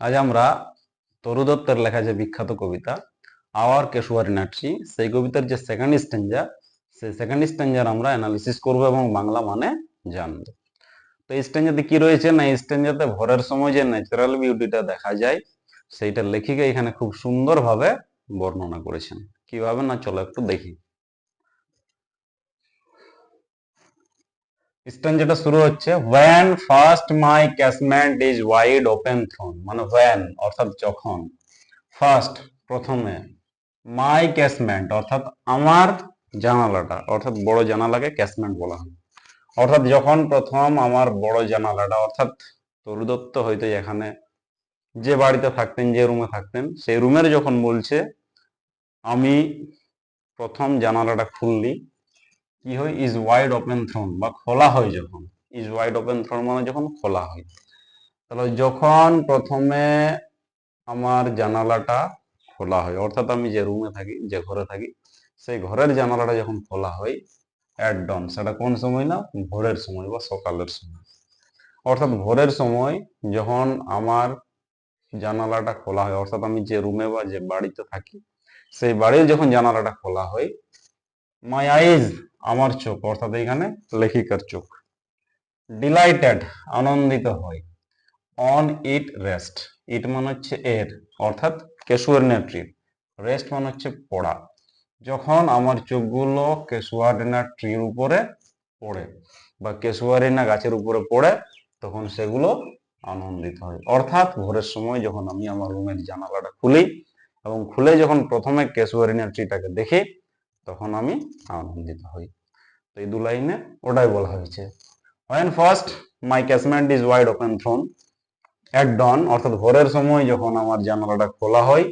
আজ আমরা তরু দত্তের লেখা যে বিখ্যাত কবিতা আওয়ার কেশুয়ারি নাট্রি, সেই কবিতার যে সেকেন্ড স্ট্যাঞ্জা, সেই সেকেন্ড স্ট্যাঞ্জার আমরা অ্যানালিসিস করব এবং বাংলা মানে জানবো। তো এই স্ট্যাঞ্জাতে কি রয়েছে না, এই স্ট্যাঞ্জাতে ভোরের সময় যে ন্যাচারাল বিউটিটা দেখা যায় সেইটা লেখিকা এখানে খুব সুন্দরভাবে বর্ণনা করেছেন। কিভাবে না, চলো একটু দেখি। স্ট্যাঞ্জাটা শুরু হচ্ছে when first my casement is wide open thrown, মানে when অর্থাৎ যখন, ফার্স্ট প্রথমে, মাই ক্যাসমেন্ট অর্থাৎ আমার জানালাটা, অর্থাৎ বড় জানালাকে ক্যাসমেন্ট বলা হয়। অর্থাৎ যখন প্রথম আমার বড় জানালাটা, অর্থাৎ তরু দত্ত হয়তো এখানে যে বাড়িতে থাকতেন, যে রুমে থাকতেন, সেই রুমের যখন বলছে আমি প্রথম জানালাটা খুললি, কি হয়, ইজ ওয়াইড ওপেন থ্রোন, বা খোলা হয় যখন। ইজ ওয়াইড ওপেন থ্রোন মানে যখন খোলা হয়। তাহলে যখন প্রথমে আমার জানালাটা খোলা হয়, অর্থাৎ আমি যে রুমে থাকি, যে ঘরে থাকি, সেই ঘরের জানালাটা যখন খোলা হয় অ্যাট ডন, সেটা কোন সময় না, ভোরের সময় বা সকালের সময়। অর্থাৎ ভোরের সময় যখন আমার জানালাটা খোলা হয়, অর্থাৎ আমি যে রুমে বা যে বাড়িতে থাকি সেই বাড়ির যখন জানালাটা খোলা হয়, মাই আইজ, আমার চোখ, অর্থাৎ এখানে লেখিকার চোখ, ডিলাইটেড, আনন্দিত হয়, অন ইট রেস্ট, ইট মানে হচ্ছে এর, অর্থাৎ কেশুয়ারিনা, রেস্ট মানে হচ্ছে পড়া। যখন আমার চোখগুলো কেশুয়ারিনা ট্রির উপরে পড়ে বা কেশুয়ারিনা গাছের উপরে পড়ে, তখন সেগুলো আনন্দিত হয়। অর্থাৎ ভোরের সময় যখন আমি আমার রুমের জানালাটা খুলি এবং খুলে যখন প্রথমে কেশুয়ারিনা ট্রিটাকে দেখি, তখন আমি আনন্দিত হই। তো এই দু লাইনে ওটাই বলা হয়েছে। when first my casement is wide open thrown at dawn, অর্থাৎ ভোরের সময় যখন আমার জানালাটা খোলা হয়,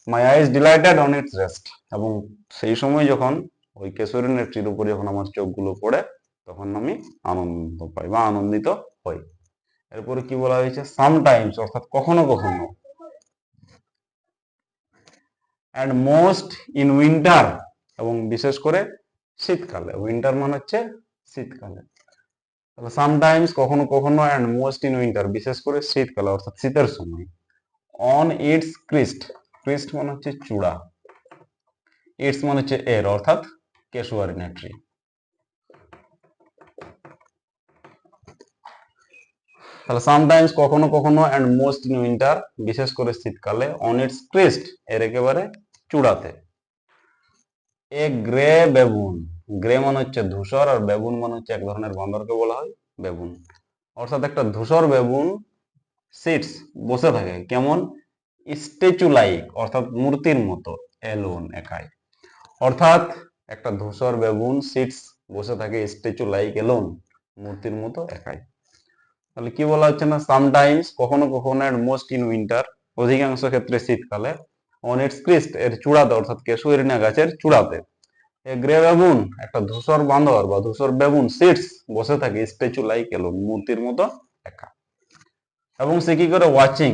মাই আইজ ডিলাইটেড অন ইটস রেস্ট, এবং সেই সময় যখন ওই কেশরী নেত্রীর উপর যখন আমার চোখগুলো পড়ে, তখন আমি আনন্দ পাই বা আনন্দিত হই। এরপরে কি বলা হয়েছে, সামটাইমস অর্থাৎ কখনো কখনো, অ্যান্ড মোস্ট ইন উইন্টার, এবং বিশেষ করে শীতকালে। উইন্টার মানে হচ্ছে শীতকালে। তাহলে সামটাইমস কখনো কখনো, অ্যান্ড মোস্ট ইন উইন্টার বিশেষ করে শীতকালে অর্থাৎ শীতের সময়, অন ইটস ক্রিস্ট, ক্রিস্ট মানে হচ্ছে চূড়া, ইটস মানে হচ্ছে এর, অর্থাৎ কেশুয়ারিনা ট্রি। তাহলে সামটাইমস কখনো কখনো, অ্যান্ড মোস্ট ইন উইন্টার বিশেষ করে শীতকালে, অন ইটস ক্রিস্ট এর একেবারে চূড়াতে, এ গ্রে বেবুন, গ্রে মানে হচ্ছে ধূসর, আর বেবুন মানে হচ্ছে এক ধরনের বান্দরকে বলা হয় বেবুন। অর্থাৎ একটা ধূসর বেবুন সিটস বসে থাকে, কেমন, স্ট্যাচু লাইক অর্থাৎ মূর্তির মতো, এলোন একাই। অর্থাৎ একটা ধূসর বেবুন সিটস বসে থাকে, স্ট্যাচু লাইক এলোন মূর্তির মতো একাই। তাহলে কি বলা হচ্ছে না, সামটাইমস কখনো কখনো, এন্ড মোস্ট ইন উইন্টার অধিকাংশ ক্ষেত্রে শীতকালে, অন ইটস ক্রিস্ট এর চূড়াতে অর্থাৎ কেশুয়ারিনা গাছের চূড়াতে, এ গ্রে বেবুন একটা ধূসর বান্দর বা ধূসর বেবুন সিটস বসে থাকে, স্ট্যাচু লাইক এলোন মূর্তির মতো একা। এবং সে কি করে, ওয়াচিং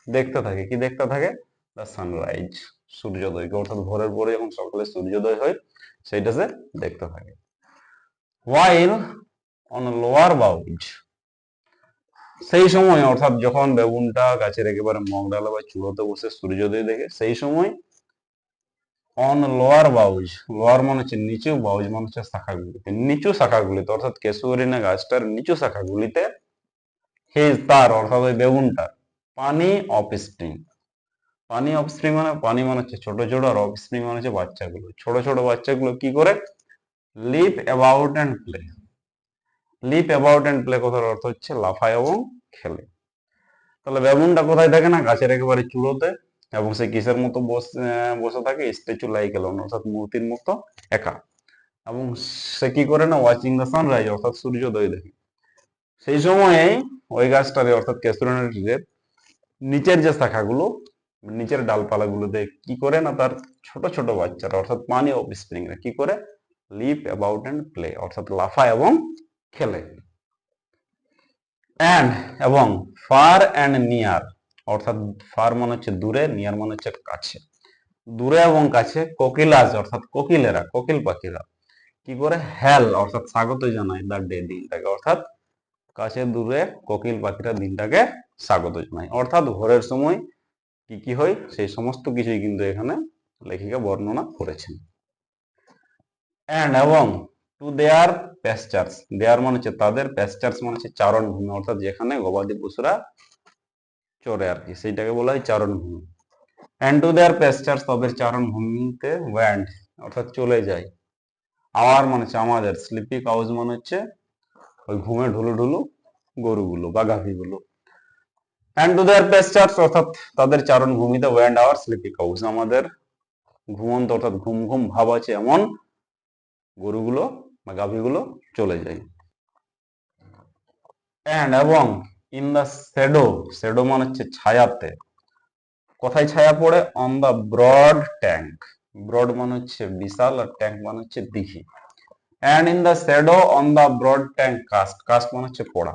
দেখতে থাকে, কি দেখতে থাকে, দ্য সানরাইজ সূর্যোদয়কে, অর্থাৎ ভোরের পরে যখন সকালে সূর্যোদয় হয় সেইটা সে দেখতে থাকে। ওয়াইল অন লোয়ার বাউজ, সেই সময় অর্থাৎ যখন বেগুনটা গাছের একেবারে মগডালে বা চূড়োতে বসে সূর্যোদয় দেখে, সেই সময় অন লোয়ার বাউজ, লোয়ার মানে হচ্ছে নিচু, বাউজ মানে হচ্ছে শাখাগুলিতে, নিচু শাখাগুলিতে, অর্থাৎ কেশুয়ারিনা গাছটার নিচু শাখাগুলিতে, হিজ তার অর্থাৎ ওই বেগুনটার, পানি অফ স্প্রিং, পানি অফ স্প্রিং মানে, পানি মানে হচ্ছে ছোট ছোট, আর অফ স্প্রিং মানে হচ্ছে বাচ্চাগুলো, ছোট ছোট বাচ্চাগুলো কি করে, leap about and play. Leap about and play কথার অর্থ হচ্ছে লাফায় এবং খেলে। তাহলে বেগুনটা কোথায় থাকে না, গাছের একেবারে চূড়োতে, এবং সে কিসের মতো বসে থাকে, স্ট্যাচু লাইক এলোন অর্থাৎ মূর্তির মতো একা। এবং সে কি করে না, ওয়াচিং দ্য সানরাইজ অর্থাৎ সূর্যোদয় দেখে। সেই সময়ে ওই গাছটারে অর্থাৎ কেস্তুরনের নিচের যে শাখাগুলো, নিচের ডালপালাগুলোতে কি করে না, তার ছোট ছোট বাচ্চারা অর্থাৎ পানি অফ স্প্রিং কি করে, লিপ অ্যাবাউট অ্যান্ড প্লে অর্থাৎ লাফায় এবং খেলে। অ্যান্ড এবং, ফার অ্যান্ড নিয়ার, অর্থাৎ ফার মানে হচ্ছে দূরে, নিয়ার মানে হচ্ছে কাছে, দূরে এবং কাছে, কোকিলাস অর্থাৎ কোকিলেরা, কোকিল পাখিরা কি করে, হেল অর্থাৎ স্বাগত জানায় দ্য ডে দিনটাকে, অর্থাৎ কাছে দূরে কোকিল পাখিরা দিনটাকে স্বাগত জানায়। অর্থাৎ ভোরের সময় কি কি হয় সেই সমস্ত কিছুই কিন্তু এখানে লেখিকা বর্ণনা করেছেন। এবং টু দেয়ার প্যাস্টার্স, দেয়ার মানে হচ্ছে তাদের, প্যাস্টার্স মানে হচ্ছে চারণভূমি, অর্থাৎ যেখানে গবাদি পশুরা চড়ে আর কি, সেইটাকে বলা হয় চারণভূমি। অ্যান্ড টু দেয়ার প্যাস্টার্স, তাদের চারণভূমিতে ওয়েন্ট অর্থাৎ চলে যায়। আওয়ার মানে হচ্ছে আমাদের, স্লিপি কাউজ মানে হচ্ছে ওই ঘুমে ঢুলু ঢুলু গরুগুলো বা গাভীগুলো। অ্যান্ড টু দেয়ার প্যাস্টার্স অর্থাৎ তাদের চারণভূমিতে ওয়েন্ট আওয়ার স্লিপি কাউজ, আমাদের ঘুমন্ত অর্থাৎ ঘুম ঘুম ভাব আছে এমন গরুগুলো বা গাভীগুলো চলে যায়। এবং ইন দ্য শ্যাডো, শ্যাডো মানে হচ্ছে ছায়াতে, কোথায় ছায়া পড়ে? On the broad tank, broad মানে হচ্ছে বিশাল আর ট্যাঙ্ক মানে হচ্ছে দিঘি। And in the shadow on the broad tank cast, cast মানে হচ্ছে পড়া,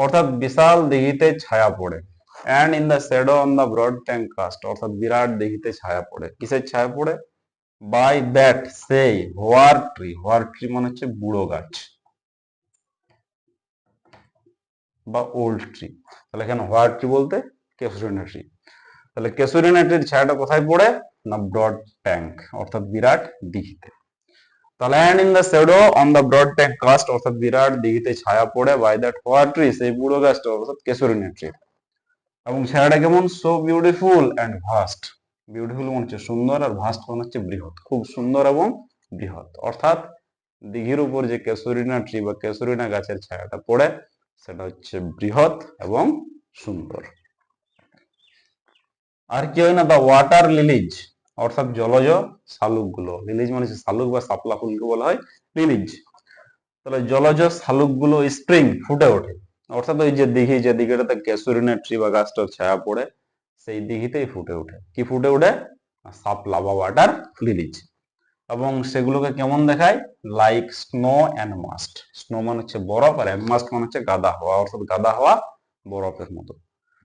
অর্থাৎ বিশাল দিঘিতে ছায়া পড়ে। And in the shadow on the broad tank cast অর্থাৎ বিরাট দিঘিতে ছায়া পড়ে। কিসের ছায়া পড়ে? বাই দ্যাট সেই হোয়ার ট্রি, হোয়ার ট্রি মানে হচ্ছে বুড়ো গাছ বা ওল্ড ট্রি। তাহলে এখানে হোয়ার ট্রি বলতে ক্যাসুরিনা ট্রি। তাহলে ক্যাসুরিনা ট্রির ছায়াটা কোথায় পড়ে? না ব্রড ট্যাঙ্ক অর্থাৎ বিরাট দিঘিতে। তাহলে and in the shadow on the broad tank cast অর্থাৎ বিরাট দিঘিতে ছায়া পড়ে বাই দ্যাট হোয়ার ট্রি সেই বুড়ো গাছটা অর্থাৎ ক্যাসুরিনা ট্রি। এবং ছায়াটা কেমন? So beautiful and vast, beautiful মনে হচ্ছে সুন্দর আর ভাস্ট মনে হচ্ছে বৃহৎ, খুব সুন্দর এবং বৃহৎ। অর্থাৎ দিঘির উপর যে ক্যাসুরিনা ট্রি বা ক্যাসুরিনা গাছের ছায়াটা পড়ে সেটা হচ্ছে বৃহৎ এবং সুন্দর। আর কি হয় না? দ্য ওয়াটার লিলিজ অর্থাৎ জলজ শালুক গুলো, লিলিজ মানে শালুক বা শাপলা ফুলকে বলা হয় লিলিজ। তাহলে জলজ শালুক গুলো স্প্রিং ফুটে ওঠে, অর্থাৎ ওই যে দিঘি, যে দিঘিটাতে ক্যাসুরিনা ট্রি বা গাছটার ছায়া পড়ে সেই দিঘিতেই ফুটে ওঠে। কি ফুটে ওঠে? শাপলা বা ওয়াটার লিলিজ। এবং সেগুলোকে কেমন দেখায়? Like snow and must, snow মানে হচ্ছে বরফ আর মাস্ট মানে হচ্ছে গাদা হওয়া, অর্থাৎ গাদা হওয়া বরফের মতো।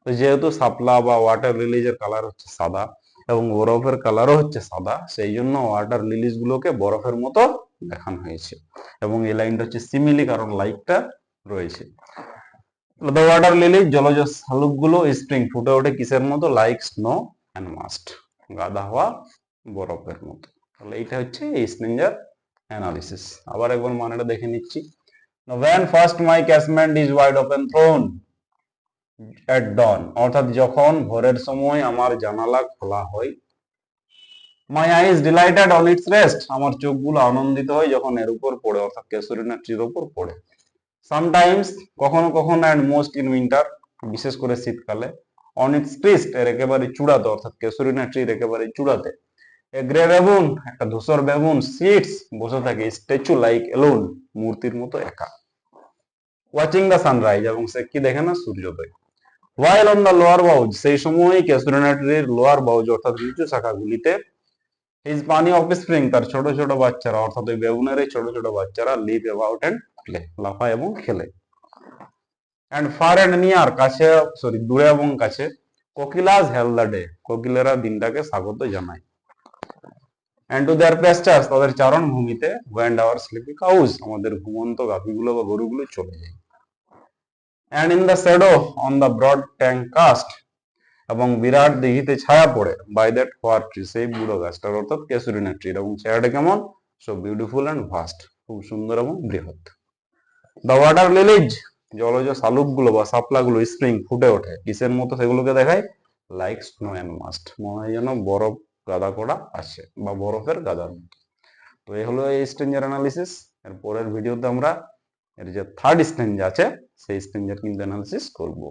তো যেহেতু শাপলা বা ওয়াটার লিলিজের কালার হচ্ছে সাদা এবং বরফের কালারও হচ্ছে সাদা, সেই জন্য ওয়াটার লিলিজ গুলোকে বরফের মতো দেখানো হয়েছে। এবং এই লাইনটা হচ্ছে সিমিলি, কারণ লাইকটা রয়েছে। দ্য ওয়াটার লিলি জলজ শালুক গুলো স্প্রিং ফুটে ওঠে কিসের মতো? লাইক স্নো অ্যান্ড মাস্ট, গাদা হওয়া বরফের মতো। তাহলে এইটা হচ্ছে এই স্ট্রেঞ্জার অ্যানালিসিস। আবার একবার মানেটা দেখে নিচ্ছি। When first my casement is wide open thrown at dawn অর্থাৎ যখন ভোরের সময় আমার জানালা খোলা হয়। My eyes delighted on its rest আমার চোখগুলো আনন্দিত হয় যখন এর উপর পড়ে, অর্থাৎ ক্যাসুরিনা ট্রির উপর পড়ে। Sometimes কখনো কখনো and most in winter বিশেষ করে শীতকালে। On its crest এর একেবারে চূড়াতে, অর্থাৎ ক্যাসুরিনা ট্রির একেবারে চূড়াতে। A grey baboon একটা ধূসর বেবুন sits বসে থাকে স্ট্যাচু লাইক এলোন মূর্তির মতো একা। ওয়াচিং দ্য সানরাইজ এবং সে কি দেখে না? সূর্যোদয়। While on the lower boughs সেই সময় ক্যাসুরিনা ট্রির লোয়ার বাউজ অর্থাৎ নিচু শাখাগুলিতে হিজ পানি অফ স্প্রিং তার ছোট ছোট বাচ্চারা অর্থাৎ ওই বেবুনের এই ছোট ছোট বাচ্চারা লিভ অ্যাবাউট এন্ড প্লে লাফায় এবং খেলে। এন্ড ফার এন্ড নিয়ার কাছে, সরি দূরে এবং কাছে, কোকিলাস হেল দ্য ডে কোকিলেরা দিনটাকে স্বাগত জানায়। এন্ড টু দেয়ার প্যাস্টার্স তাদের চারণ ভূমিতে ওয়েন্ড আওয়ার স্লিপি কাউজ আমাদের ঘুমন্ত গাভীগুলো বা গরুগুলো চলে যায়। And in the shadow on the broad tank cast এবং বিরাট দিঘিতে ছায়া পড়ে বাই দ্যাট হোয়ার ট্রি সেই বুড়ো গাছটার অর্থাৎ ক্যাসুরিনা ট্রি। এবং ছায়াটা কেমন? সো বিউটিফুল অ্যান্ড ভাস্ট খুব সুন্দর এবং বৃহৎ। দ্য ওয়াটার লিলিজ জলজ শালুক গুলো বা শাপলা গুলো স্প্রিং ফুটে ওঠে কিসের মতো? সেগুলোকে দেখায় লাইক স্নো অ্যান্ড মাস্ট, মনে হয় যেন বরফ গাদা করা আছে বা বরফের গাদার মতো। তো এই হলো এই স্ট্রেঞ্জার অ্যানালিসিস। এর পরের ভিডিওতে আমরা এর যে থার্ড স্ট্রেঞ্জ আছে সেই স্ট্রেঞ্জার কিন্তু অ্যানালিসিস করবো।